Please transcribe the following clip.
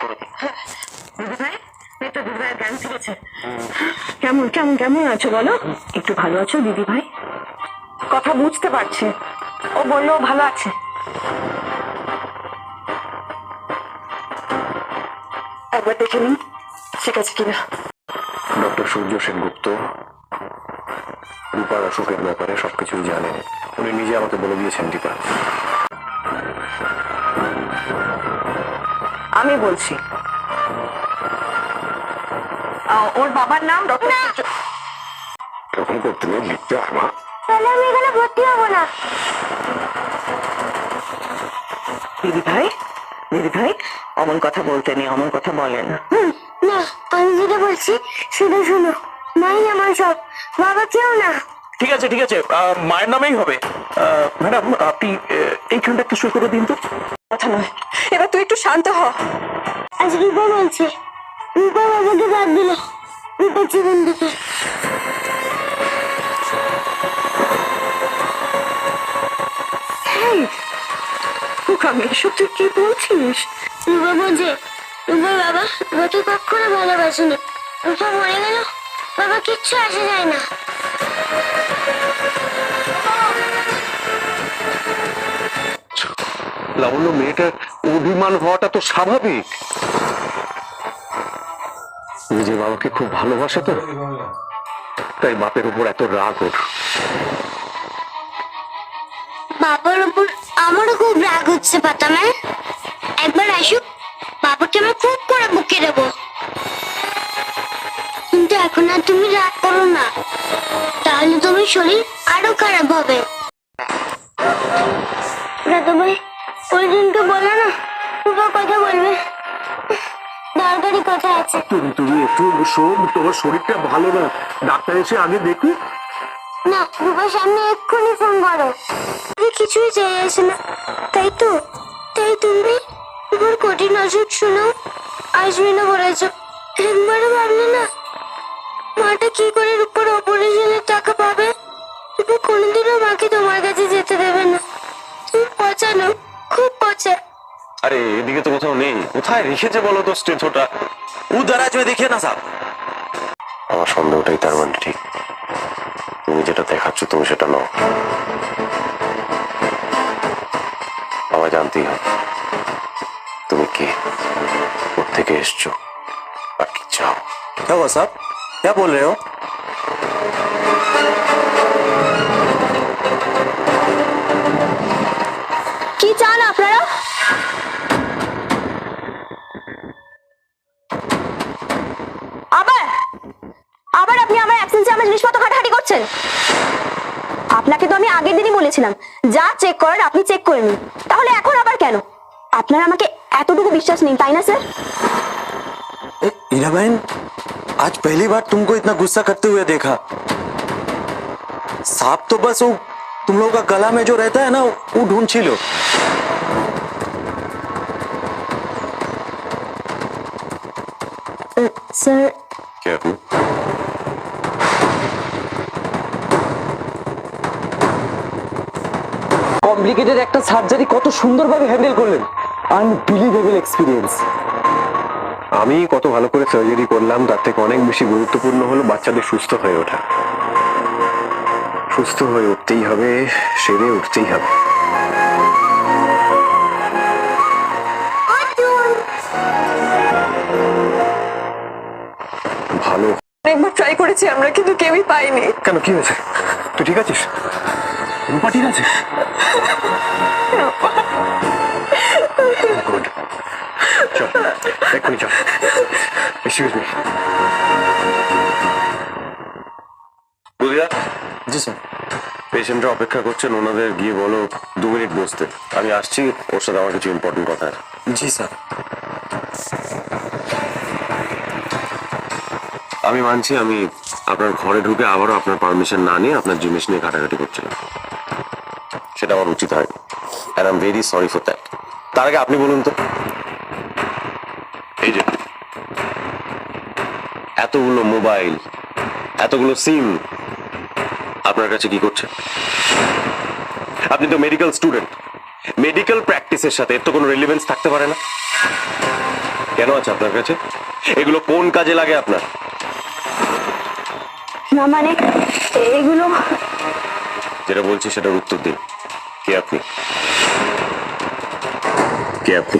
করে দিই। জ্ঞান ফিরেছে। কেমন কেমন কেমন আছো বলো? একটু ভালো আছো দিদি ভাই? কথা বুঝতে পারছে, ও বললো ভালো আছে। একবার দেখে নিন ঠিক আছে কিনা। ডক্টর সূর্য সেনগুপ্ত রূপার অসুখের ব্যাপারে সবকিছুই জানেন। উনি নিজে আমাকে বলে দিয়েছেন দীপা। আমি বলছি ওর বাবার নাম ডক্টর। এরকম করতে নেই, লিখতে হয় মা। তাহলে আমি এখানে ভর্তি হবো না। দিদি ভাই অমন কথা বলতে নেই, অমন কথা বলেন না। আমি যেটা বলছি শুনো শুনো, মাই আমার সব, বাবা কেউ না। ঠিক আছে মায়ের নামেই হবে। ম্যাডাম আপনি এইখানটা একটু সই করে দিন তো। কথা নয়, এবার তুই একটু শান্ত হ। আজ রূপা বলছে, রূপা বাবাকে বাদ দিল, রূপার জীবন থেকে। আমি এসব তুই কি বলছিস? রূপা বলছে রূপার বাবা রূপাকে কখনো ভালোবাসেনি, রূপা মরে গেল বাবা কিচ্ছু আসে যায় না। লাবণ্য, মেয়েটার অভিমান হওয়াটা তো স্বাভাবিক। নিজের বাবাকে খুব ভালোবাসে তো, তাই বাপের উপর এত রাগ ওর। বাবার উপর আমারও খুব রাগ হচ্ছে পাতামা। একবার আসুক, বাবাকে আমি খুব করে বুকে দেবো। কিন্তু এখন আর তুমি রাগ করো না, তাহলে তোমার শরীর আরো খারাপ হবে। দাদা ভাই ওই দিনকে বলো না, রূপা কথা বলবে, দরকারি কথা আছে। তুমি একটু শোন, তোমার শরীরটা ভালো না, ডাক্তার এসে আগে দেখি। না, রূপার সামনে এক্ষুনি ফোন করো। কিছুই চাই আসে না, তাই তো? তাই তুমি রূপার কঠিন অসুখ শুনো আসবে না বলেছ, একবারও ভাবলে না মাটা কি করে রূপার অপারেশনের টাকা পাবে? রূপা কোনোদিনও মাকে তোমার কাছে যেতে দেবে না। তুমি পচানো, খুব পচা। আরে এদিকে তো কোথাও নেই, কোথায় রেখেছে বলো তো স্টেথোটা? উদার আজ দেখিয়ে না সাহেব। আমার সন্দেহটাই তার মানে ঠিক। তুমি যেটা দেখাচ্ছ তুমি সেটা নাও। আমায় জানতেই হবে তুমি কে, কোত্থেকে এসছো, আর কি চাও। क्या हुआ साहब, क्या बोल रहे हो? কি চান আপনারা? আবার আবার আপনি আমার অ্যাবসেন্সে আমার জিনিসপত্র ঘাটাঘাটি করছেন। আপনাকে তো আমি আগের দিনই বলেছিলাম যা চেক করার আপনি চেক করে নিন, তাহলে এখন আবার কেন? আপনারা আমাকে এতটুকু বিশ্বাস নেই তাই না স্যার? हीरा बहन, आज पहली बार तुमको इतना गुस्सा करते हुए देखा। सांप तो बस वो तुम लोगों का गला में जो रहता है ना वो ढूंढ लो। স্যার কে আপনি? কমপ্লিকেটেড একটা সার্জারি কত সুন্দরভাবে হ্যান্ডেল করলেন, আনবিলিভেবল এক্সপিরিয়েন্স। আমি কত ভালো করে সার্জারি করলাম তার থেকে অনেক বেশি গুরুত্বপূর্ণ হলো বাচ্চাদের সুস্থ হয়ে ওঠা। সুস্থ হয়ে উঠতেই হবে, সেরে উঠতেই হবে। ভালো একবার ট্রাই করেছি আমরা, কিন্তু কেউই পাইনি। কেন, কি হয়েছে? তুই ঠিক আছিস? রূপা ঠিক আছে? গুড, চল এক্ষুনি চল। Excuse me. বুঝলা? জি স্যার। পেশেন্টরা অপেক্ষা করছেন, ওনাদের গিয়ে বলো 2 মিনিট বসতে। আমি আসছি, ওর সাথে আমার কিছু ইম্পর্টেন্ট কথা আছে। জি স্যার। আমি মানছি আমি আপনার ঘরে ঢুকে আবারও আপনার পারমিশন না নিয়ে আপনার জিনিস নিয়ে ঘাটাঘাটি করছিলাম, সেটা আমার উচিত হয়নি। and I'm very sorry for that. তার আগে আপনি বলুন তো, এই যে এতগুলো মোবাইল, এতগুলো সিম আপনার কাছে কি করছে? আপনি তো মেডিকেল স্টুডেন্ট, মেডিকেল প্র্যাকটিসের সাথে এর তো কোনো রিলেভেন্স থাকতে পারে না। কেন আছে আপনার কাছে? এগুলো কোন কাজে লাগে আপনার? না মানে এগুলো যেটা বলছি সেটার উত্তর দিন। কে আপনি? কে আপনি?